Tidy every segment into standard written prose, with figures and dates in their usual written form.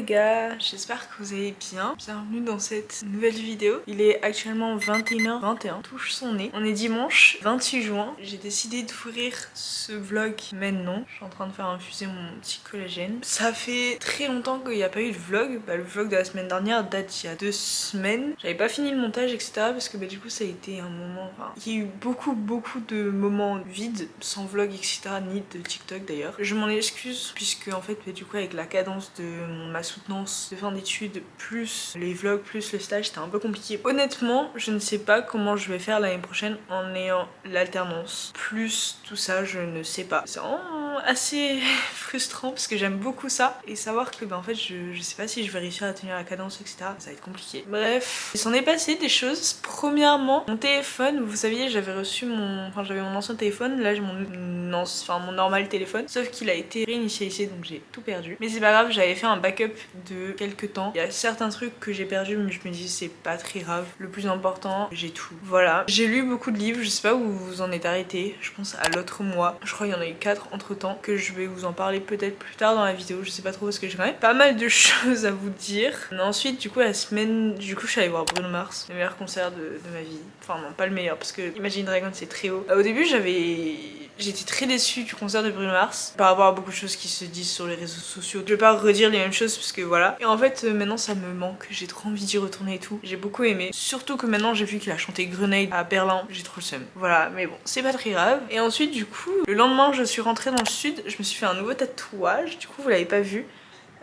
gars, j'espère que vous allez bien. Bienvenue dans cette nouvelle vidéo. Il est actuellement 21h21, touche son nez. On est dimanche 28 juin. J'ai décidé d'ouvrir ce vlog maintenant. Je suis en train de faire infuser mon petit collagène. Ça fait très longtemps qu'il n'y a pas eu de vlog. Le vlog de la semaine dernière date il y a 2 semaines. J'avais pas fini le montage etc. parce que du coup ça a été un moment... il y a eu beaucoup de moments vides, sans vlog etc. ni de TikTok d'ailleurs. Je m'en excuse puisque en fait du coup avec la cadence de ma soutenance de fin d'études plus les vlogs plus le stage c'était un peu compliqué. Honnêtement je ne sais pas comment je vais faire l'année prochaine en ayant l'alternance plus tout ça, je ne sais pas. C'est assez frustrant parce que j'aime beaucoup ça et savoir que en fait je sais pas si je vais réussir à tenir la cadence etc. Ça va être compliqué. Bref, il s'en est passé des choses. Premièrement mon téléphone, vous saviez j'avais reçu j'avais mon ancien téléphone, là j'ai mon normal téléphone, sauf qu'il a été réinitialisé donc j'ai tout perdu. Mais c'est pas grave, j'avais fait un backup de quelques temps. Il y a certains trucs que j'ai perdus mais je me dis c'est pas très grave. Le plus important, j'ai tout. Voilà. J'ai lu beaucoup de livres, je sais pas où vous en êtes arrêté. Je pense à l'autre mois. Je crois qu'il y en a eu 4 entre temps que je vais vous en parler peut-être plus tard dans la vidéo. Je sais pas trop parce que j'ai quand même pas mal de choses à vous dire. Mais ensuite du coup la semaine, je suis allée voir Bruno Mars, le meilleur concert de ma vie. Enfin non pas le meilleur parce que Imagine Dragons c'est très haut. Au début j'étais très déçue du concert de Bruno Mars par rapport à beaucoup de choses qui se disent sur les réseaux sociaux. Je vais pas redire les mêmes choses parce que voilà. Et en fait maintenant ça me manque, j'ai trop envie d'y retourner et tout. J'ai beaucoup aimé. Surtout que maintenant j'ai vu qu'il a chanté Grenade à Berlin, j'ai trop le seum. Voilà, mais bon, c'est pas très grave. Et ensuite du coup, le lendemain je suis rentrée dans le sud, je me suis fait un nouveau tatouage, du coup vous l'avez pas vu.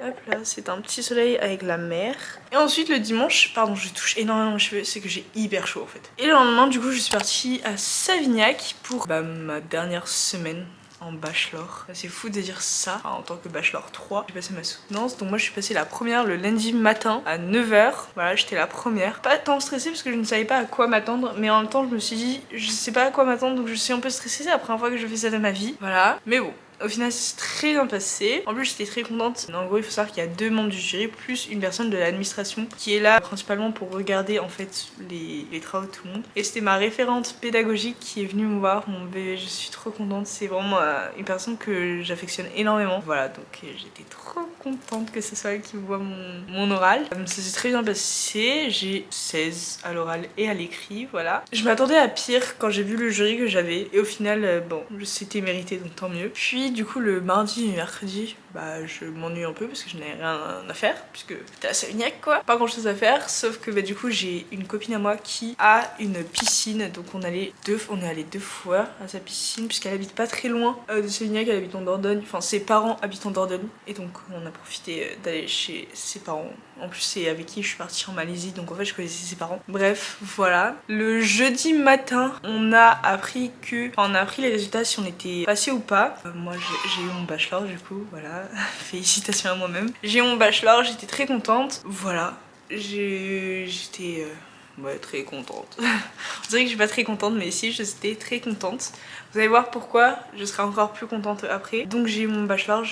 Hop là, c'est un petit soleil avec la mer. Et ensuite le dimanche, pardon je touche énormément mes cheveux, c'est que j'ai hyper chaud en fait. Et le lendemain du coup je suis partie à Savignac pour ma dernière semaine en bachelor. C'est fou de dire ça, en tant que bachelor 3. J'ai passé ma soutenance, donc moi je suis passée la première le lundi matin à 9h. Voilà, j'étais la première. Pas tant stressée parce que je ne savais pas à quoi m'attendre, mais en même temps je me suis dit je sais pas à quoi m'attendre donc je suis un peu stressée, c'est la première fois que je fais ça de ma vie. Voilà, mais bon. Au final c'est très bien passé. En plus j'étais très contente. En gros il faut savoir qu'il y a 2 membres du jury plus une personne de l'administration qui est là principalement pour regarder en fait les travaux de tout le monde. Et c'était ma référente pédagogique qui est venue me voir. Mon bébé, je suis trop contente. C'est vraiment une personne que j'affectionne énormément. Voilà donc j'étais trop contente que ce soit elle qui voit mon oral. Ça s'est très bien passé. J'ai 16 à l'oral et à l'écrit. Voilà. Je m'attendais à pire quand j'ai vu le jury que j'avais. Et au final bon c'était mérité donc tant mieux. Puis du coup le mardi et mercredi je m'ennuie un peu parce que je n'avais rien à faire puisque j'étais à Savignac quoi. Pas grand chose à faire sauf que du coup j'ai une copine à moi qui a une piscine donc on est allé 2 fois à sa piscine puisqu'elle habite pas très loin de Savignac, elle habite en Dordogne, enfin ses parents habitent en Dordogne et donc on a profité d'aller chez ses parents. En plus c'est avec qui je suis partie en Malaisie donc en fait je connaissais ses parents. Bref voilà. Le jeudi matin on a appris les résultats si on était passé ou pas. Moi j'ai eu mon bachelor du coup voilà. Félicitations à moi-même. J'ai eu mon bachelor, j'étais très contente. Voilà. J'étais très contente. On dirait que je suis pas très contente mais si j'étais très contente. Vous allez voir pourquoi je serai encore plus contente après. Donc j'ai eu mon bachelor,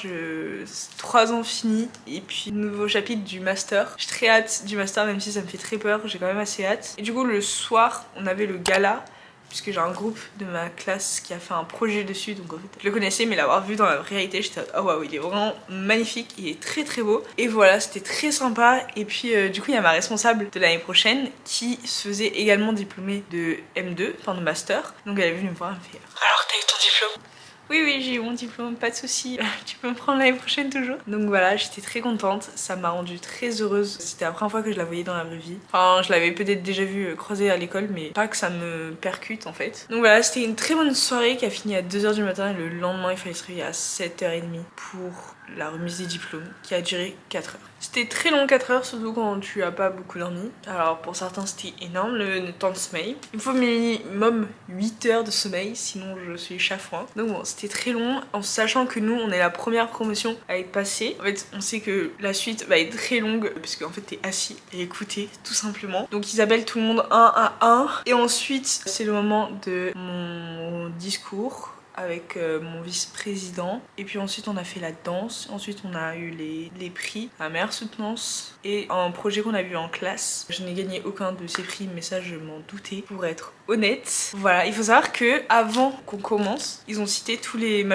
3 ans finis et puis nouveau chapitre du master. J'ai très hâte du master même si ça me fait très peur, j'ai quand même assez hâte. Et du coup le soir on avait le gala puisque j'ai un groupe de ma classe qui a fait un projet dessus donc en fait je le connaissais mais l'avoir vu dans la réalité j'étais oh waouh il est vraiment magnifique, il est très beau et voilà c'était très sympa. Et puis du coup il y a ma responsable de l'année prochaine qui se faisait également diplômée de M2, enfin de master, donc elle est venue me voir, elle me fait alors t'as eu ton diplôme? Oui, j'ai eu mon diplôme, pas de soucis, tu peux me prendre l'année prochaine toujours. Donc voilà, j'étais très contente, ça m'a rendue très heureuse. C'était la première fois que je la voyais dans la vraie vie. Enfin, je l'avais peut-être déjà vue croiser à l'école, mais pas que ça me percute en fait. Donc voilà, c'était une très bonne soirée qui a fini à 2h du matin et le lendemain il fallait se réveiller à 7h30 pour la remise des diplômes qui a duré 4 heures. C'était très long 4 heures, surtout quand tu as pas beaucoup dormi. Alors pour certains c'était énorme le temps de sommeil. Il me faut minimum 8 heures de sommeil, sinon je suis chafouin. Donc bon, c'était très long, en sachant que nous on est la première promotion à être passée. En fait on sait que la suite va être très longue, parce qu'en fait t'es assis et écouté tout simplement. Donc ils appellent tout le monde un à un. Et ensuite c'est le moment de mon discours. avec mon vice-président. Et puis ensuite on a fait la danse, ensuite on a eu les prix, la meilleure soutenance et un projet qu'on a vu en classe. Je n'ai gagné aucun de ces prix, mais ça je m'en doutais pour être honnête. Voilà, il faut savoir que avant qu'on commence, ils ont cité tous les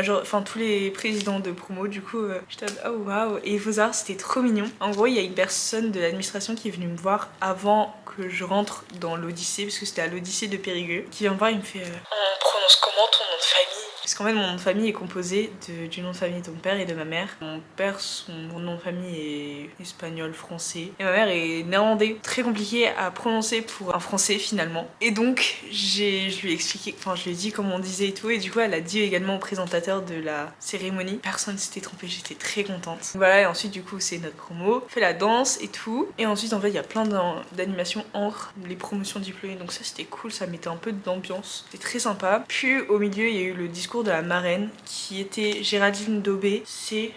tous les présidents de promo. Du coup, j'étais oh waouh. Et il faut savoir, c'était trop mignon. En gros, il y a une personne de l'administration qui est venue me voir avant que je rentre dans l'Odyssée, parce que c'était à l'Odyssée de Périgueux, qui vient me voir, il me fait on prononce comment ton nom de famille? Parce qu'en fait mon nom de famille est composé du nom de famille de mon père et de ma mère. Mon père, son nom de famille est espagnol, français. Et ma mère est néerlandais. Très compliqué à prononcer pour un français finalement. Et donc je lui ai expliqué, enfin je lui ai dit comment on disait et tout. Et du coup elle a dit également au présentateur de la cérémonie. Personne s'était trompé, j'étais très contente. Voilà, et ensuite du coup c'est notre promo. On fait la danse et tout. Et ensuite en fait il y a plein d'animations entre les promotions diplômées. Donc ça c'était cool, ça mettait un peu d'ambiance. C'était très sympa. Puis au milieu il y a eu le discours de la marraine qui était Géraldine Daubé.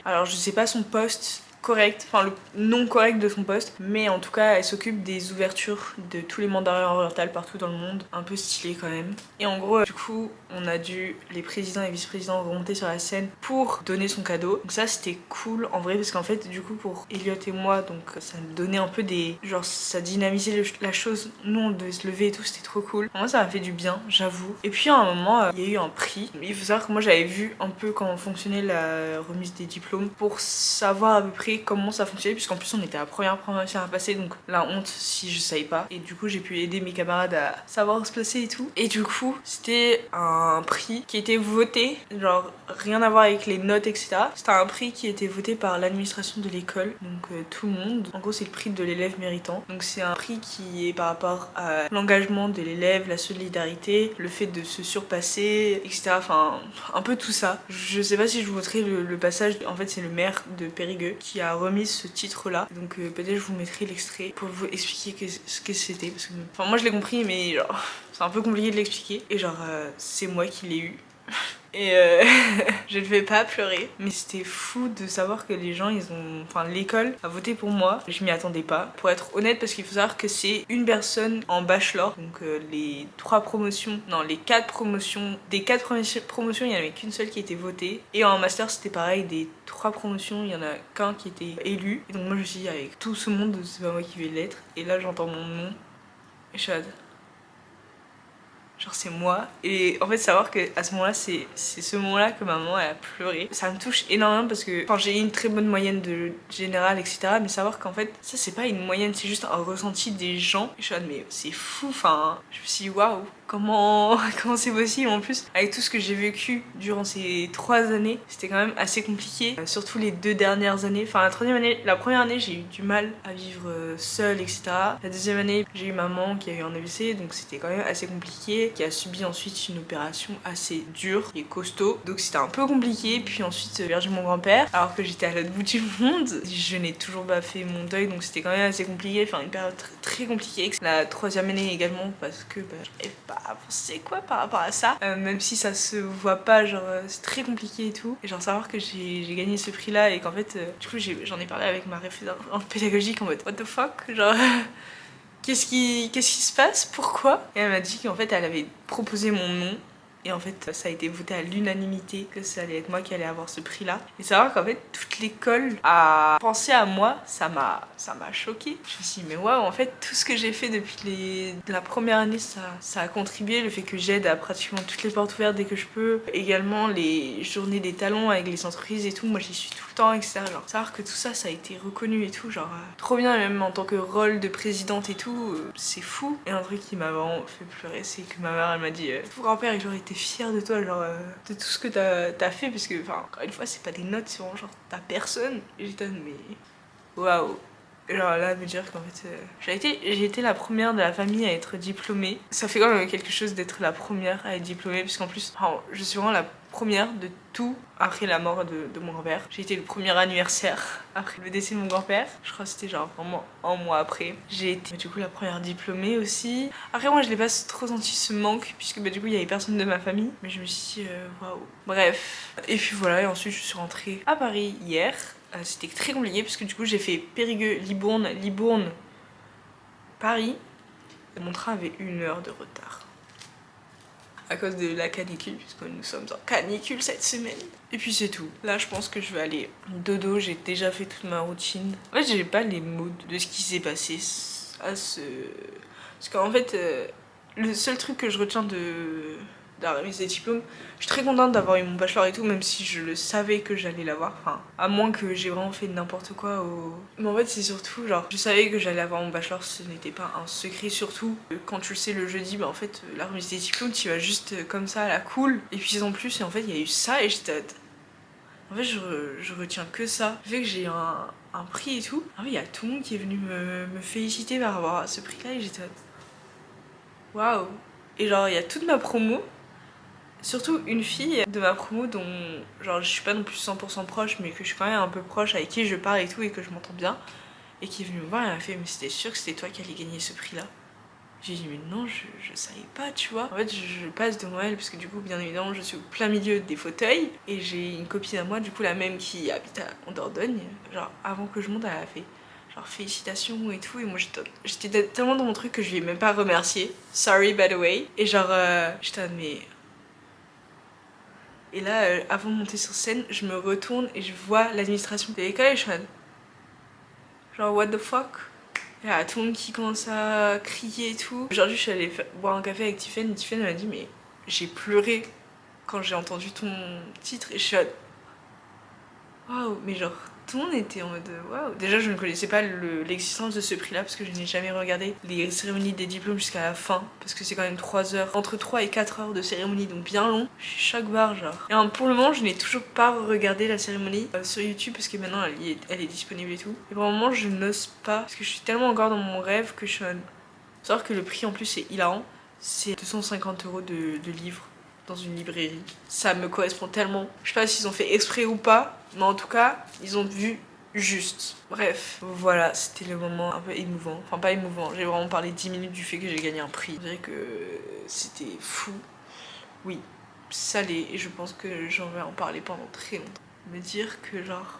Alors je sais pas son poste correct, enfin le nom correct de son poste, mais en tout cas elle s'occupe des ouvertures de tous les mandats orientales partout dans le monde, un peu stylé quand même. Et en gros du coup on a dû, les présidents et vice-présidents, remonter sur la scène pour donner son cadeau. Donc ça c'était cool en vrai, parce qu'en fait du coup pour Elliot et moi, donc ça me donnait un peu des, genre ça dynamisait la chose, nous on devait se lever et tout, c'était trop cool. Moi ça m'a fait du bien, j'avoue. Et puis à un moment il y a eu un prix. Il faut savoir que moi j'avais vu un peu comment fonctionnait la remise des diplômes pour savoir à peu près comment ça fonctionnait, puisqu'en plus on était la première promotion à passer, donc la honte si je savais pas. Et du coup j'ai pu aider mes camarades à savoir se placer et tout. Et du coup c'était un prix qui était voté, genre rien à voir avec les notes etc. C'était un prix qui était voté par l'administration de l'école, donc tout le monde. En gros c'est le prix de l'élève méritant. Donc c'est un prix qui est par rapport à l'engagement de l'élève, la solidarité, le fait de se surpasser etc. Enfin un peu tout ça. Je sais pas si je vous montrerai le passage. En fait c'est le maire de Périgueux qui a remis ce titre là, donc peut-être je vous mettrai l'extrait pour vous expliquer ce que c'était, parce que enfin moi je l'ai compris mais genre c'est un peu compliqué de l'expliquer, et genre c'est moi qui l'ai eu. Et je ne vais pas pleurer, mais c'était fou de savoir que les gens enfin l'école a voté pour moi. Je m'y attendais pas, pour être honnête, parce qu'il faut savoir que c'est une personne en bachelor, donc les 3 promotions, non les 4 promotions, des 4 promotions il n'y en avait qu'une seule qui était votée, et en master c'était pareil, des 3 promotions il y en a qu'un qui était élu. Et donc moi je me suis dit avec tout ce monde c'est pas moi qui vais l'être, et là j'entends mon nom et je suis genre c'est moi. Et en fait savoir que à ce moment-là c'est ce moment-là que ma maman elle a pleuré, ça me touche énormément, parce que enfin j'ai eu une très bonne moyenne de générale etc, mais savoir qu'en fait ça c'est pas une moyenne, c'est juste un ressenti des gens. Et je suis mais c'est fou, enfin je me suis dit waouh, comment c'est possible. En plus avec tout ce que j'ai vécu durant ces 3 années, c'était quand même assez compliqué, surtout les 2 dernières années. Enfin la première année j'ai eu du mal à vivre seule etc. La deuxième année j'ai eu maman qui a eu un AVC, donc c'était quand même assez compliqué, qui a subi ensuite une opération assez dure et costaud, donc c'était un peu compliqué. Puis ensuite j'ai perdu mon grand-père alors que j'étais à l'autre bout du monde. Je n'ai toujours pas fait mon deuil, donc c'était quand même assez compliqué, enfin une période très compliquée. La 3e année également, parce que j'arrivais pas à penser quoi par rapport à ça, même si ça se voit pas, genre c'est très compliqué et tout. Et genre savoir que j'ai gagné ce prix là, et qu'en fait du coup j'en ai parlé avec ma référente pédagogique en mode what the fuck, genre qu'est-ce qui se passe, pourquoi. Et elle m'a dit qu'en fait elle avait proposé mon nom, et en fait ça a été voté à l'unanimité que ça allait être moi qui allais avoir ce prix là. Et savoir qu'en fait toute l'école a pensé à moi, ça m'a choquée. Je me suis dit mais waouh, en fait tout ce que j'ai fait depuis la première année ça a contribué. Le fait que j'aide à pratiquement toutes les portes ouvertes dès que je peux, également les journées des talents avec les entreprises et tout, moi j'y suis tout le temps etc. Genre savoir que tout ça a été reconnu et tout, genre trop bien. Même en tant que rôle de présidente et tout, c'est fou. Et un truc qui m'a vraiment fait pleurer, c'est que ma mère elle m'a dit ton grand-père il aurait été fier de toi, genre de tout ce que t'as fait, parce que enfin encore une fois c'est pas des notes, c'est vraiment genre ta personne. Et j'étais mais waouh. Genre là me dire qu'en fait j'ai été la première de la famille à être diplômée, ça fait quand même quelque chose d'être la première à être diplômée, puisqu'en plus enfin, je suis vraiment la première de tout après la mort de mon grand-père. J'ai été le premier anniversaire après le décès de mon grand-père, je crois que c'était genre vraiment un mois après. J'ai été du coup la première diplômée aussi. Après moi je l'ai pas trop senti ce manque, puisque du coup il y avait personne de ma famille, mais je me suis dit waouh. Bref, et puis voilà, et ensuite je suis rentrée à Paris hier. C'était très compliqué parce que du coup j'ai fait Périgueux, Libourne, Paris. Mon train avait 1 heure de retard. à cause de la canicule, puisque nous sommes en canicule cette semaine. Et puis c'est tout. Là, je pense que je vais aller dodo. J'ai déjà fait toute ma routine. En fait, j'ai pas les mots de ce qui s'est passé à ce... Parce qu'en fait, le seul truc que je retiens de la remise des diplômes, je suis très contente d'avoir eu mon bachelor et tout, même si je le savais que j'allais l'avoir. Enfin, à moins que j'ai vraiment fait n'importe quoi au... Mais en fait, c'est surtout genre, je savais que j'allais avoir mon bachelor, ce n'était pas un secret. Surtout quand tu le sais le jeudi, bah en fait, la remise des diplômes, tu vas juste comme ça à la cool. Et puis en plus, et en fait, il y a eu ça et j'étais... En fait, je retiens que ça. Vu que j'ai un prix et tout, en fait, il y a tout le monde qui est venu me féliciter par rapport à ce prix-là et j'étais... Waouh! Et genre, il y a toute ma promo. Surtout une fille de ma promo dont genre je suis pas non plus 100% proche mais que je suis quand même un peu proche, avec qui je parle et tout et que je m'entends bien, et qui est venue me voir et elle a fait mais c'était sûr que c'était toi qui allais gagner ce prix là. J'ai dit mais non, je savais pas, tu vois. En fait je passe devant elle parce que du coup bien évidemment je suis au plein milieu des fauteuils et j'ai une copine à moi, du coup la même qui habite en Dordogne, genre avant que je monte elle a fait genre félicitations et tout, et moi j'étais tellement dans mon truc que je lui ai même pas remercié, sorry by the way, et genre j'étais mais... Et là, avant de monter sur scène, je me retourne et je vois l'administration de l'école et je suis genre what the fuck. Il y a tout le monde qui commence à crier et tout. Aujourd'hui, je suis allée boire un café avec Tiffen. Tiffen m'a dit mais j'ai pleuré quand j'ai entendu ton titre et je suis waouh, mais genre tout le monde était en mode waouh. Déjà, je ne connaissais pas l'existence de ce prix-là parce que je n'ai jamais regardé les cérémonies des diplômes jusqu'à la fin, parce que c'est quand même 3 heures, entre 3 et 4 heures de cérémonie, donc bien long. Je suis choc barre genre. Et pour le moment, je n'ai toujours pas regardé la cérémonie sur YouTube parce que maintenant elle est disponible et tout. Et pour le moment, je n'ose pas parce que je suis tellement encore dans mon rêve que je suis en... Savoir que le prix en plus c'est hilarant, c'est 250 € de livres dans une librairie. Ça me correspond tellement. Je sais pas s'ils ont fait exprès ou pas, mais en tout cas, ils ont vu juste. Bref, voilà, c'était le moment un peu émouvant. Enfin, pas émouvant, j'ai vraiment parlé 10 minutes du fait que j'ai gagné un prix. Je dirais que c'était fou. Oui, ça l'est, et je pense que j'en vais en parler pendant très longtemps. Me dire que genre...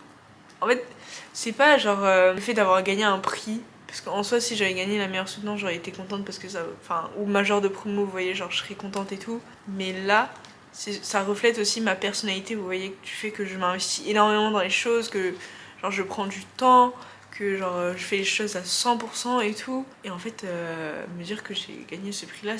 En fait, c'est pas genre le fait d'avoir gagné un prix. Parce qu'en soi, si j'avais gagné la meilleure soutenance, j'aurais été contente parce que ça... Enfin, ou major de promo, vous voyez, genre je serais contente et tout. Mais là, ça reflète aussi ma personnalité, vous voyez, du fait que je m'investis énormément dans les choses, que genre je prends du temps, que genre je fais les choses à 100% et tout. Et en fait, me dire que j'ai gagné ce prix-là,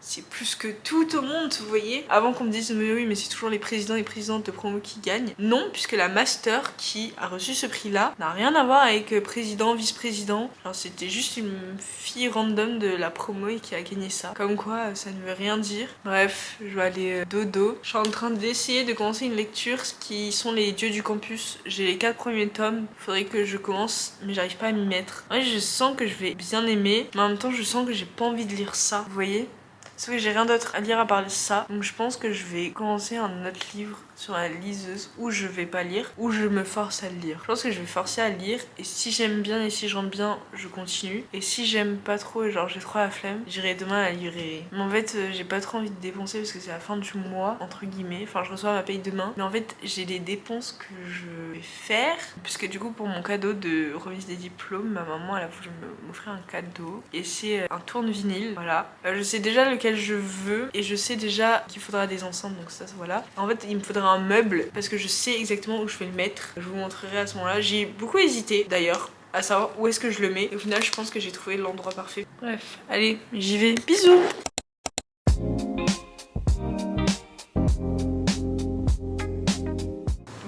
c'est plus que tout au monde, vous voyez. Avant qu'on me dise mais oui, mais c'est toujours les présidents et présidentes de promo qui gagnent. Non, puisque la master qui a reçu ce prix-là n'a rien à voir avec président, vice-président. Genre c'était juste une fille random de la promo et qui a gagné ça. Comme quoi, ça ne veut rien dire. Bref, je vais aller dodo. Je suis en train d'essayer de commencer une lecture qui sont les dieux du campus. J'ai les 4 premiers tomes. Faudrait que je commence, mais j'arrive pas à m'y mettre. Ouais, je sens que je vais bien aimer, mais en même temps, je sens que j'ai pas envie de lire ça. Vous voyez? Parce que j'ai rien d'autre à lire à part ça. Donc je pense que je vais commencer un autre livre sur la liseuse où je vais pas lire, où je me force à le lire. Je pense que je vais forcer à lire, et si j'aime bien et si je rentre bien, je continue. Et si j'aime pas trop et genre j'ai trop la flemme, j'irai demain à la librairie. Mais en fait, j'ai pas trop envie de dépenser parce que c'est la fin du mois, entre guillemets. Enfin, je reçois ma paye demain. Mais en fait, j'ai des dépenses que je vais faire. Puisque du coup, pour mon cadeau de remise des diplômes, ma maman, elle a voulu m'offrir un cadeau. Et c'est un tourne-vinyle, voilà. Je sais déjà lequel je veux et je sais déjà qu'il faudra des enceintes, donc ça voilà. En fait, il me faudra un meuble parce que je sais exactement où je vais le mettre. Je vous montrerai à ce moment-là. J'ai beaucoup hésité d'ailleurs à savoir où est-ce que je le mets. Et au final, je pense que j'ai trouvé l'endroit parfait. Bref, allez, j'y vais. Bisous!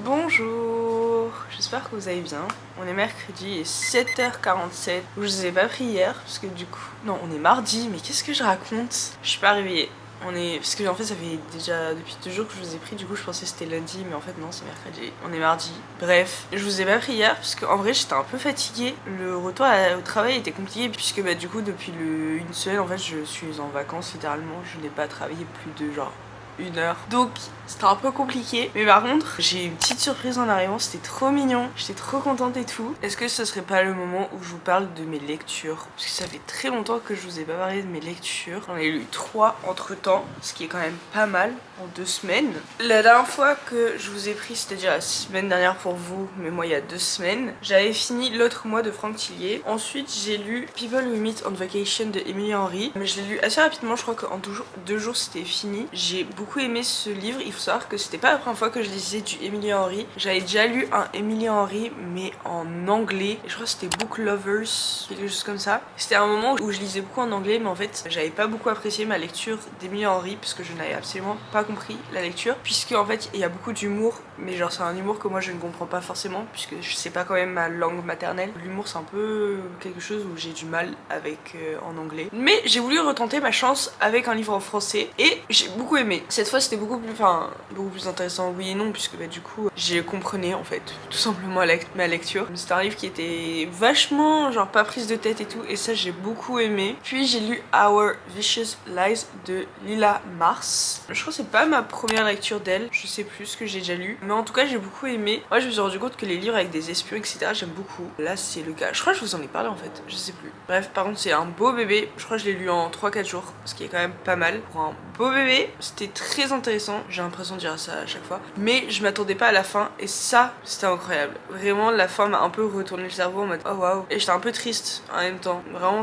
Bonjour, j'espère que vous allez bien. On est mercredi, il est 7h47. Je vous ai pas pris hier parce que du coup... Non, on est mardi, mais qu'est-ce que je raconte? Je suis pas réveillée. Parce que en fait ça fait déjà depuis 2 jours que je vous ai pris, du coup je pensais que c'était lundi, mais en fait non, c'est mercredi. On est mardi. Bref, je vous ai pas pris hier parce qu'en vrai j'étais un peu fatiguée. Le retour au travail était compliqué puisque du coup depuis une semaine en fait je suis en vacances littéralement. Je n'ai pas travaillé plus de genre 1 heure. Donc c'était un peu compliqué. Mais par contre, j'ai eu une petite surprise en arrivant, c'était trop mignon. J'étais trop contente et tout. Est-ce que ce serait pas le moment où je vous parle de mes lectures? Parce que ça fait très longtemps que je vous ai pas parlé de mes lectures. J'en ai lu 3 entre temps, ce qui est quand même pas mal en 2 semaines. La dernière fois que je vous ai pris, c'est-à-dire la semaine dernière pour vous, mais moi il y a 2 semaines, j'avais fini L'autre moi de Franck Tillier. Ensuite j'ai lu People We Meet on Vacation de Emily Henry. Mais je l'ai lu assez rapidement, je crois qu'en 2 jours c'était fini. J'ai beaucoup aimé ce livre. Il faut savoir que c'était pas la première fois que je lisais du Emily Henry. J'avais déjà lu un Emily Henry mais en anglais. Et je crois que c'était Book Lovers, quelque chose comme ça. C'était un moment où je lisais beaucoup en anglais, mais en fait j'avais pas beaucoup apprécié ma lecture d'Emily Henry parce que je n'avais absolument pas compris la lecture. Puisque en fait il y a beaucoup d'humour, mais genre c'est un humour que moi je ne comprends pas forcément puisque c'est pas quand même ma langue maternelle. L'humour c'est un peu quelque chose où j'ai du mal avec en anglais. Mais j'ai voulu retenter ma chance avec un livre en français et j'ai beaucoup aimé. Cette fois c'était beaucoup plus intéressant, oui et non, puisque bah, du coup j'ai comprenais en fait tout simplement ma lecture. C'était un livre qui était vachement genre pas prise de tête et tout, et ça j'ai beaucoup aimé. Puis j'ai lu Our Vicious Lies de Lila Mars. Je crois que c'est pas ma première lecture d'elle, je sais plus ce que j'ai déjà lu, mais en tout cas j'ai beaucoup aimé. Moi je me suis rendu compte que les livres avec des espions etc j'aime beaucoup. Là c'est le cas, je crois que je vous en ai parlé en fait, je sais plus. Bref, par contre c'est un beau bébé, je crois que je l'ai lu en 3-4 jours, ce qui est quand même pas mal pour un beau bébé. C'était très intéressant, j'ai l'impression de dire ça à chaque fois, mais je m'attendais pas à la fin et ça c'était incroyable. Vraiment la fin m'a un peu retourné le cerveau en mode oh waouh, et j'étais un peu triste en même temps. Vraiment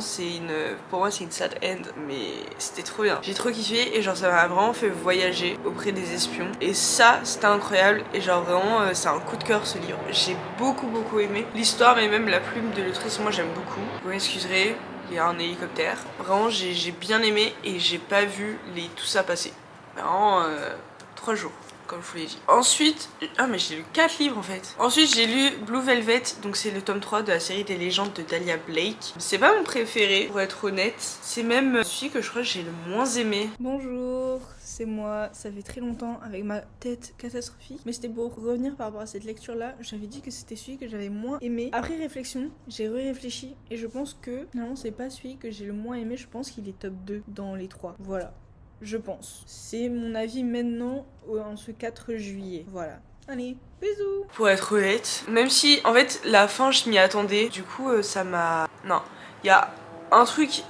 pour moi c'est une sad end, mais c'était trop bien. J'ai trop kiffé et genre ça m'a vraiment fait voyager auprès des espions et ça c'était incroyable et genre vraiment c'est un coup de cœur ce livre. J'ai beaucoup aimé l'histoire, mais même la plume de l'autrice moi j'aime beaucoup. Vous m'excuserez, il y a un hélicoptère. Vraiment j'ai bien aimé et j'ai pas vu tout ça passer. Vraiment 3 jours comme je vous l'ai dit. Ensuite, ah mais j'ai lu 4 livres en fait. Ensuite j'ai lu Blue Velvet, donc c'est le tome 3 de la série des légendes de Dahlia Blake. C'est pas mon préféré pour être honnête, c'est même celui que je crois que j'ai le moins aimé. Bonjour, c'est moi, ça fait très longtemps avec ma tête catastrophique, mais c'était pour revenir par rapport à cette lecture là. J'avais dit que c'était celui que j'avais moins aimé. Après réflexion, j'ai réfléchi et je pense que finalement c'est pas celui que j'ai le moins aimé. Je pense qu'il est top 2 dans les 3, voilà. Je pense. C'est mon avis maintenant en ce 4 juillet. Voilà. Allez, bisous. Pour être honnête, même si en fait la fin je m'y attendais, du coup ça m'a... Non, il y a un truc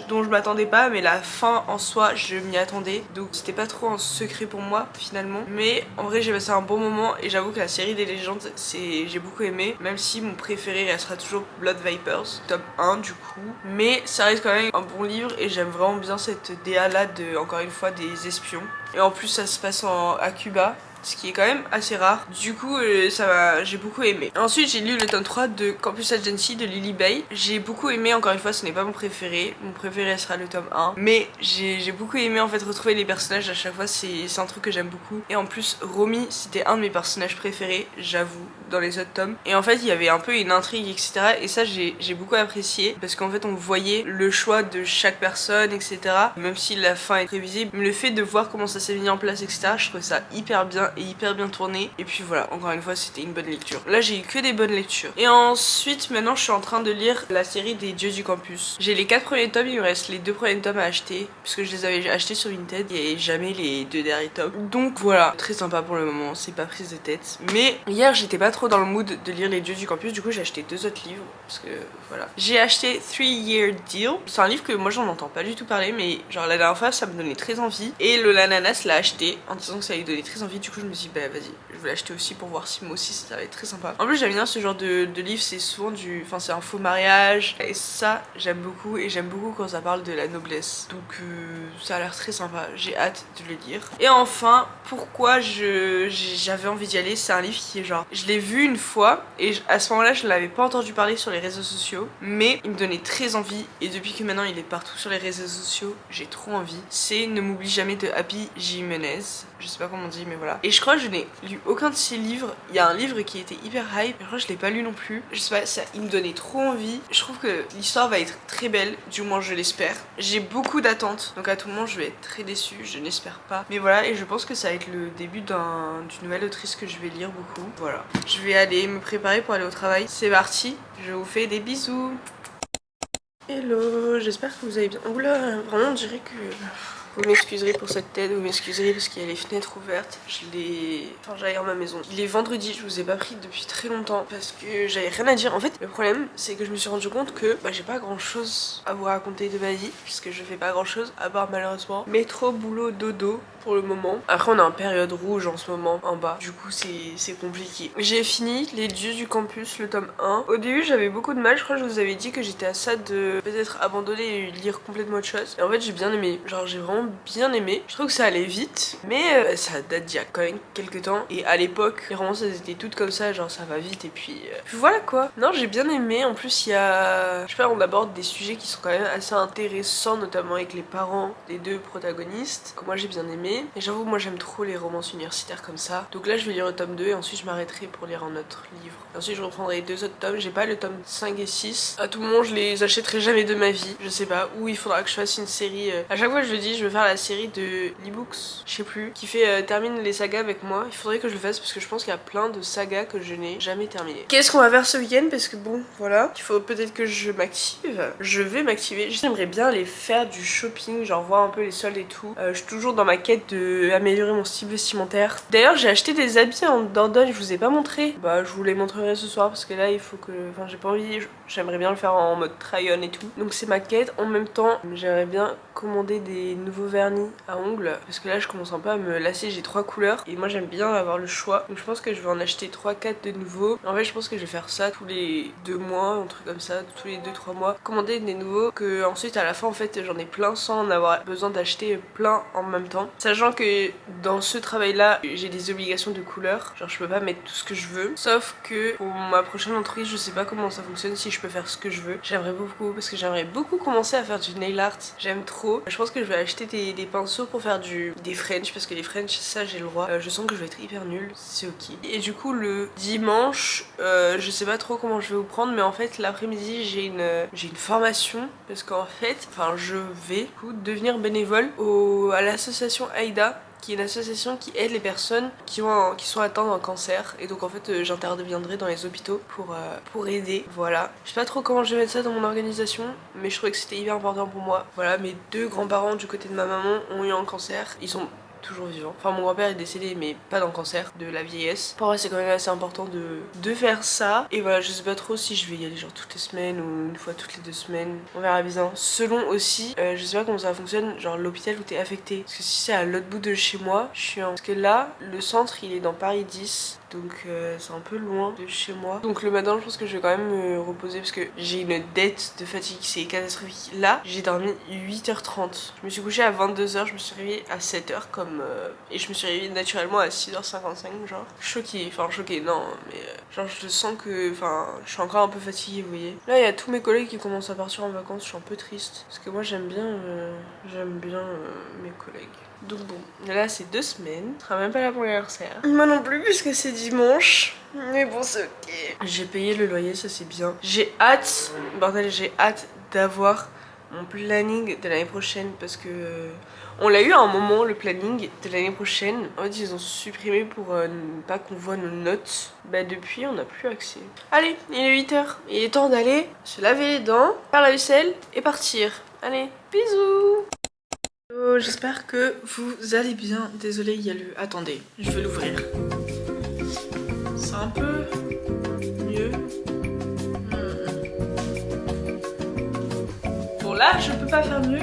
dont je m'attendais pas, mais la fin en soi je m'y attendais, donc c'était pas trop un secret pour moi finalement. Mais en vrai j'ai passé un bon moment et j'avoue que la série des légendes j'ai beaucoup aimé, même si mon préféré restera toujours Blood Vipers, top 1 du coup. Mais ça reste quand même un bon livre et j'aime vraiment bien cette DA là de, encore une fois, des espions. Et en plus ça se passe à Cuba, ce qui est quand même assez rare. Du coup j'ai beaucoup aimé. Ensuite j'ai lu le tome 3 de Campus Agency de Lily Bay. J'ai beaucoup aimé, encore une fois ce n'est pas mon préféré sera le tome 1, mais j'ai beaucoup aimé en fait retrouver les personnages à chaque fois, c'est un truc que j'aime beaucoup. Et en plus Romy c'était un de mes personnages préférés, j'avoue, dans les autres tomes. Et en fait il y avait un peu une intrigue etc, et ça j'ai beaucoup apprécié parce qu'en fait on voyait le choix de chaque personne etc, même si la fin est prévisible, mais le fait de voir comment ça s'est mis en place etc, je trouvais ça hyper bien et hyper bien tourné. Et puis voilà, encore une fois c'était une bonne lecture. Là j'ai eu que des bonnes lectures. Et ensuite maintenant je suis en train de lire la série des Dieux du Campus. J'ai les 4 premiers tomes, il me reste les 2 premiers tomes à acheter puisque je les avais achetés sur Vinted et jamais les 2 derniers tomes. Donc voilà, très sympa pour le moment, c'est pas prise de tête. Mais hier j'étais pas trop dans le mood de lire les Dieux du Campus, du coup j'ai acheté 2 autres livres parce que voilà. J'ai acheté 3-Year Deal. C'est un livre que moi j'en entends pas du tout parler, mais genre la dernière fois ça me donnait très envie et le Lananas l'a acheté en disant que ça lui donnait très envie. Du coup je me suis dit bah vas-y, je vais l'acheter aussi pour voir si moi aussi ça va être très sympa. En plus j'aime bien ce genre de livre, c'est souvent c'est un faux mariage et ça j'aime beaucoup, et j'aime beaucoup quand ça parle de la noblesse. Donc ça a l'air très sympa, j'ai hâte de le lire. Et enfin, pourquoi j'avais envie d'y aller, c'est un livre qui est genre, je l'ai vu une fois et à ce moment là je ne l'avais pas entendu parler sur les réseaux sociaux, mais il me donnait très envie et depuis que maintenant il est partout sur les réseaux sociaux, j'ai trop envie. C'est Ne m'oublie jamais de Happy Jimenez, je sais pas comment on dit mais voilà. Et je crois que je n'ai lu aucun de ses livres. Il y a un livre qui était hyper hype, je crois que je l'ai pas lu non plus. Je sais pas, il me donnait trop envie. Je trouve que l'histoire va être très belle, du moins je l'espère. J'ai beaucoup d'attentes, donc à tout moment je vais être très déçue, je n'espère pas. Mais voilà, et je pense que ça va être le début d'une nouvelle autrice que je vais lire beaucoup. Voilà, je vais aller me préparer pour aller au travail. C'est parti, je vous fais des bisous. Hello, j'espère que vous allez bien. Oula, vraiment on dirait que... Vous m'excuserez pour cette tête, vous m'excuserez parce qu'il y a les fenêtres ouvertes. J'allais dans ma maison. Il est vendredi, je vous ai pas pris depuis très longtemps parce que j'avais rien à dire. En fait, le problème, c'est que je me suis rendu compte que j'ai pas grand chose à vous raconter de ma vie puisque je fais pas grand chose à part malheureusement métro, boulot, dodo pour le moment. Après, on est en période rouge en ce moment en bas. Du coup, c'est compliqué. J'ai fini Les Dieux du Campus, le tome 1. Au début, j'avais beaucoup de mal. Je crois que je vous avais dit que j'étais à ça de peut-être abandonner et lire complètement autre chose. Et en fait, j'ai bien aimé. Genre, j'ai vraiment bien aimé. Je trouve que ça allait vite, mais ça date d'il y a quand même quelques temps. Et à l'époque, les romances, elles étaient toutes comme ça. Genre, ça va vite. Et puis voilà quoi. Non, j'ai bien aimé. En plus, il y a. Je sais pas, on aborde des sujets qui sont quand même assez intéressants, notamment avec les parents des deux protagonistes, que moi j'ai bien aimé. Et j'avoue, moi j'aime trop les romances universitaires comme ça. Donc là, je vais lire le tome 2 et ensuite je m'arrêterai pour lire un autre livre. Et ensuite, je reprendrai 2 autres tomes. J'ai pas le tome 5 et 6. À tout moment, je les achèterai jamais de ma vie. Je sais pas. Ou il faudra que je fasse une série. À chaque fois, je le dis, je veux faire la série de l'e-books, je sais plus, qui fait termine les sagas avec moi. Il faudrait que je le fasse parce que je pense qu'il y a plein de sagas que je n'ai jamais terminées. Qu'est-ce qu'on va faire ce week-end? Parce que bon, voilà. Il faut peut-être que je m'active. Je vais m'activer. J'aimerais bien aller faire du shopping, genre voir un peu les soldes et tout. Je suis toujours dans ma quête de améliorer mon style vestimentaire. D'ailleurs, j'ai acheté des habits en Dordogne, je vous ai pas montré. Bah, je vous les montrerai ce soir parce que là, il faut que. Enfin, j'ai pas envie. J'aimerais bien le faire en mode try-on et tout. Donc, c'est ma quête. En même temps, j'aimerais bien commander des nouveaux vernis à ongles parce que là, je commence un peu à me lasser. J'ai 3 couleurs et moi, j'aime bien avoir le choix. Donc, je pense que je vais en acheter 3-4 de nouveaux. En fait, je pense que je vais faire ça tous les 2 mois, un truc comme ça, tous les 2-3 mois. Commander des nouveaux que ensuite, à la fin, en fait, j'en ai plein sans en avoir besoin d'acheter plein en même temps. Sachant que dans ce travail là j'ai des obligations de couleur, genre je peux pas mettre tout ce que je veux, sauf que pour ma prochaine entreprise je sais pas comment ça fonctionne, si je peux faire ce que je veux. J'aimerais beaucoup parce que j'aimerais beaucoup commencer à faire du nail art, j'aime trop. Je pense que je vais acheter des pinceaux pour faire des French parce que les French ça j'ai le droit. Je sens que je vais être hyper nulle, c'est ok. Et du coup le dimanche je sais pas trop comment je vais vous prendre, mais en fait l'après-midi j'ai une formation parce qu'en fait je vais du coup devenir bénévole à l'association Aïda, qui est une association qui aide les personnes qui sont atteintes d'un cancer. Et donc en fait j'interviendrai dans les hôpitaux pour aider. Voilà. Je sais pas trop comment je vais mettre ça dans mon organisation, mais je trouvais que c'était hyper important pour moi. Voilà, mes 2 grands-parents du côté de ma maman ont eu un cancer. Ils sont toujours vivant. Enfin, mon grand-père est décédé, mais pas d'un cancer, de la vieillesse. Pour moi, c'est quand même assez important de faire ça. Et voilà, je sais pas trop si je vais y aller genre toutes les semaines ou une fois toutes les 2 semaines. On verra bien. Selon aussi, je sais pas comment ça fonctionne, genre l'hôpital où t'es affecté. Parce que si c'est à l'autre bout de chez moi, je suis en. Parce que là, le centre, il est dans Paris 10. Donc c'est un peu loin de chez moi. Donc le matin je pense que je vais quand même me reposer parce que j'ai une dette de fatigue, c'est catastrophique. Là j'ai dormi 8h30. Je me suis couchée à 22h, je me suis réveillée à 7h comme et je me suis réveillée naturellement à 6h55 genre. Choquée, enfin choquée non mais genre je sens que je suis encore un peu fatiguée vous voyez. Là il y a tous mes collègues qui commencent à partir en vacances, je suis un peu triste. Parce que moi j'aime bien mes collègues. Donc bon, là c'est 2 semaines. Je serai même pas là pour l'anniversaire. Moi non plus puisque c'est dimanche. Mais bon c'est ok. J'ai payé le loyer, ça c'est bien. J'ai hâte, bordel j'ai hâte d'avoir mon planning de l'année prochaine parce que on l'a eu à un moment le planning de l'année prochaine. En fait ils ont supprimé pour ne pas qu'on voit nos notes. Bah depuis on n'a plus accès. Allez, il est 8h. Il est temps d'aller se laver les dents, faire la vaisselle et partir. Allez, bisous. J'espère que vous allez bien. Désolée, il y a le... Attendez, je vais l'ouvrir. C'est un peu mieux. Bon là, je peux pas faire mieux.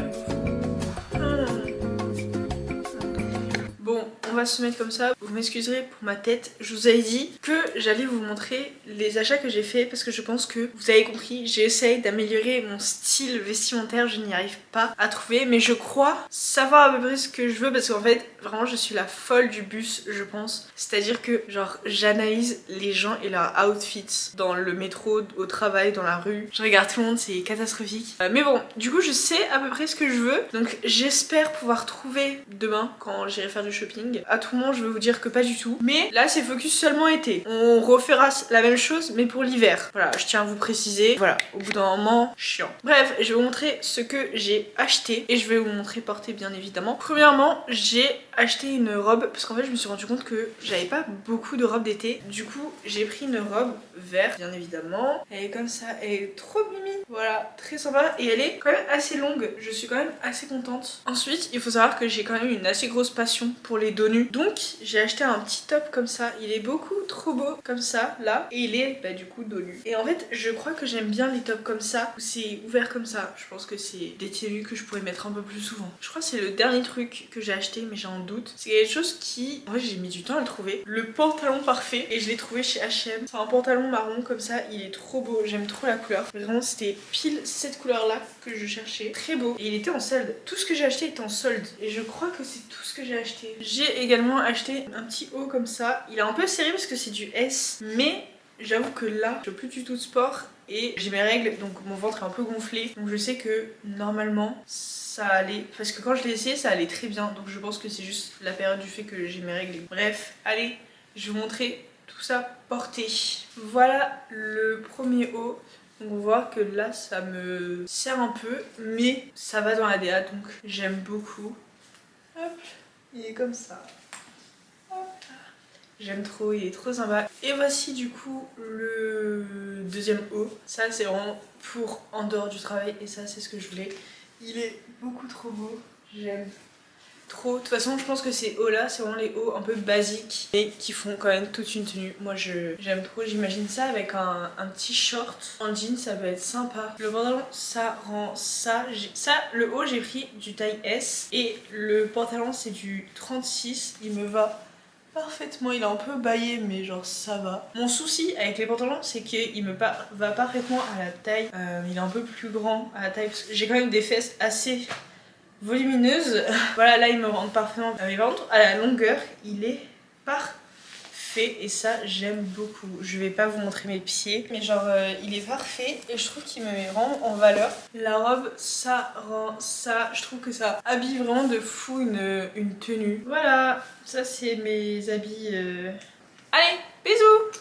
Bon, on va se mettre comme ça. Vous m'excuserez pour ma tête. Je vous avais dit que j'allais vous montrer les achats que j'ai fait parce que je pense que vous avez compris, j'essaye d'améliorer mon style vestimentaire. Je n'y arrive pas à trouver, mais je crois savoir à peu près ce que je veux parce qu'en fait, vraiment, je suis la folle du bus, je pense. C'est-à-dire que, genre, j'analyse les gens et leurs outfits dans le métro, au travail, dans la rue. Je regarde tout le monde, c'est catastrophique. Mais bon, du coup, je sais à peu près ce que je veux. Donc, j'espère pouvoir trouver demain quand j'irai faire du shopping à tout moment je vais vous dire que pas du tout. Mais là c'est focus seulement été. On refera la même chose mais pour l'hiver. Voilà, je tiens à vous préciser. Voilà, au bout d'un moment, chiant. Bref, je vais vous montrer ce que j'ai acheté et je vais vous montrer porter bien évidemment. Premièrement, j'ai acheté une robe parce qu'en fait je me suis rendu compte que j'avais pas beaucoup de robes d'été. Du coup, j'ai pris une robe verte bien évidemment. Elle est comme ça, elle est trop mimi. Voilà, très sympa et elle est quand même assez longue. Je suis quand même assez contente. Ensuite, il faut savoir que j'ai quand même une assez grosse passion pour les dos nus. Donc, j'ai acheté un petit top comme ça. Il est beaucoup trop beau comme ça, là. Et il est du coup dos nu. Et en fait, je crois que j'aime bien les tops comme ça, où c'est ouvert comme ça. Je pense que c'est des tenues que je pourrais mettre un peu plus souvent. Je crois que c'est le dernier truc que j'ai acheté, mais j'ai un doute. C'est quelque chose qui... En vrai, j'ai mis du temps à le trouver. Le pantalon parfait. Et je l'ai trouvé chez H&M. C'est un pantalon marron comme ça. Il est trop beau. J'aime trop la couleur. Vraiment, c'était pile cette couleur-là que je cherchais. Très beau. Et il était en solde. Tout ce que j'ai acheté est en solde. Et je crois que c'est tout ce que j'ai acheté. J'ai également acheté un petit haut comme ça. Il est un peu serré parce que c'est du S. Mais j'avoue que là, je fais plus du tout de sport. Et j'ai mes règles, donc mon ventre est un peu gonflé. Donc je sais que normalement ça allait. Parce que quand je l'ai essayé, ça allait très bien. Donc je pense que c'est juste la période du fait que j'ai mes règles. Bref, allez, je vais vous montrer tout ça porté. Voilà le premier haut. Donc on voit que là ça me serre un peu, mais ça va dans la DA, donc j'aime beaucoup. Hop, il est comme ça. Hop. J'aime trop, il est trop sympa. Et voici du coup le deuxième haut. Ça c'est vraiment pour en dehors du travail et ça c'est ce que je voulais. Il est beaucoup trop beau, j'aime trop. De toute façon, je pense que ces hauts là, c'est vraiment les hauts un peu basiques mais qui font quand même toute une tenue. Moi j'aime trop, j'imagine ça avec un petit short en jean, ça peut être sympa. Le pantalon, ça rend ça. Le haut, j'ai pris du taille S et le pantalon, c'est du 36. Il me va parfaitement, il est un peu baillé mais genre ça va. Mon souci avec les pantalons c'est qu'il me va parfaitement à la taille. Il est un peu plus grand à la taille parce que j'ai quand même des fesses assez volumineuses. Voilà, là il me rentre parfaitement. Mais par contre à la longueur il est parfait et ça j'aime beaucoup. Je vais pas vous montrer mes pieds mais genre il est parfait et je trouve qu'il me met vraiment en valeur. La robe ça rend ça, je trouve que ça habille vraiment de fou une tenue. Voilà, ça c'est mes habits. Allez, bisous.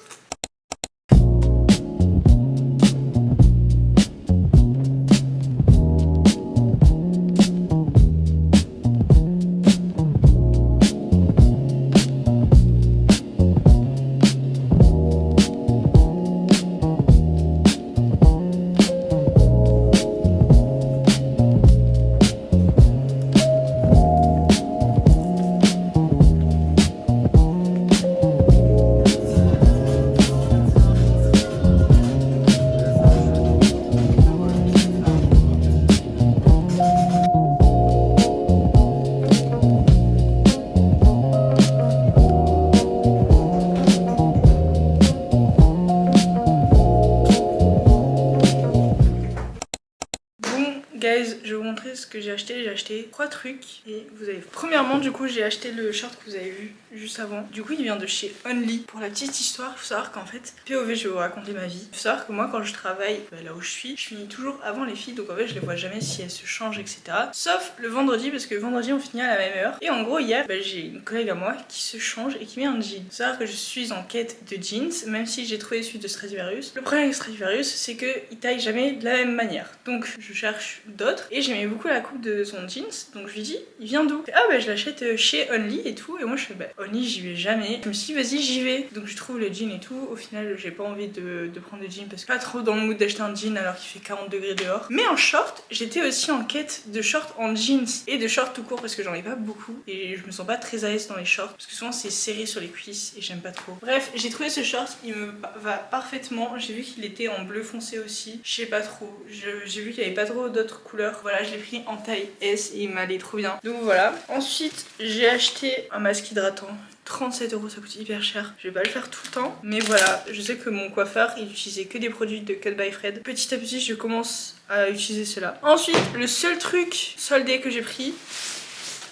Guys, je vais vous montrer ce que j'ai acheté. J'ai acheté 3 trucs et vous allez voir. Premièrement, du coup, j'ai acheté le short que vous avez vu juste avant. Du coup, il vient de chez Only. Pour la petite histoire, il faut savoir qu'en fait, POV, je vais vous raconter ma vie. Il faut savoir que moi, quand je travaille là où je finis toujours avant les filles. Donc en fait, je les vois jamais si elles se changent, etc. Sauf le vendredi, parce que vendredi, on finit à la même heure. Et en gros, hier, j'ai une collègue à moi qui se change et qui met un jean. Il faut savoir que je suis en quête de jeans, même si j'ai trouvé celui de Stradivarius. Le problème avec Stradivarius, c'est qu'il taille jamais de la même manière. Donc je cherche d'autres et j'aimais beaucoup la coupe de son jeans, donc je lui dis il vient d'où? Ah je l'achète chez Only et tout, et moi je fais Only j'y vais jamais. Je me suis dit vas-y j'y vais, donc je trouve le jean et tout. Au final j'ai pas envie de prendre le jean parce que pas trop dans le mood d'acheter un jean alors qu'il fait 40 degrés dehors. Mais en short, j'étais aussi en quête de shorts en jeans et de shorts tout court parce que j'en ai pas beaucoup et je me sens pas très à l'aise dans les shorts parce que souvent c'est serré sur les cuisses et j'aime pas trop. Bref, j'ai trouvé ce short, il me va parfaitement. J'ai vu qu'il était en bleu foncé aussi, je sais pas trop, j'ai vu qu'il y avait pas trop d'autres couleurs. Voilà, je l'ai pris en taille S et il m'allait trop bien. Donc voilà. Ensuite, j'ai acheté un masque hydratant. 37 €, ça coûte hyper cher. Je vais pas le faire tout le temps. Mais voilà, je sais que mon coiffeur, il utilisait que des produits de Cut by Fred. Petit à petit, je commence à utiliser cela. Ensuite, le seul truc soldé que j'ai pris,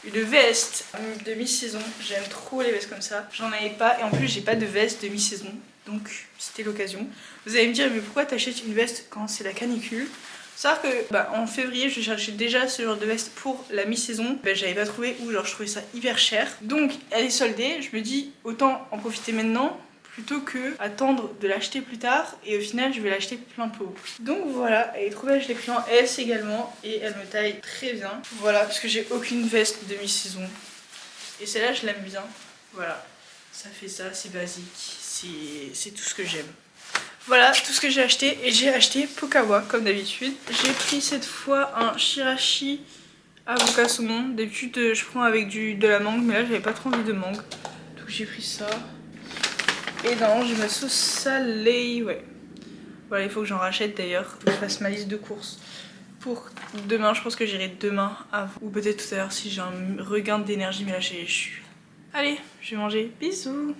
une veste de mi-saison. J'aime trop les vestes comme ça. J'en avais pas et en plus, j'ai pas de veste de mi-saison. Donc, c'était l'occasion. Vous allez me dire, mais pourquoi t'achètes une veste quand c'est la canicule? C'est-à-dire que en février je cherchais déjà ce genre de veste pour la mi-saison, j'avais pas trouvé, ou genre je trouvais ça hyper cher. Donc elle est soldée, je me dis autant en profiter maintenant plutôt que attendre de l'acheter plus tard, et au final je vais l'acheter plein pot. Donc voilà, elle est trop belle, je l'ai pris en S également et elle me taille très bien. Voilà, parce que j'ai aucune veste de mi-saison et celle-là je l'aime bien. Voilà, ça fait ça, c'est basique, c'est tout ce que j'aime. Voilà tout ce que j'ai acheté, et j'ai acheté Pokawa comme d'habitude. J'ai pris cette fois un Shirashi avocat saumon. D'habitude je prends avec de la mangue, mais là j'avais pas trop envie de mangue, donc j'ai pris ça. Et non, j'ai ma sauce salée, ouais. Voilà, il faut que j'en rachète d'ailleurs, que je fasse ma liste de courses pour demain. Je pense que j'irai demain avant, ou peut-être tout à l'heure si j'ai un regain d'énergie, mais là je suis... Allez, je vais manger, bisous.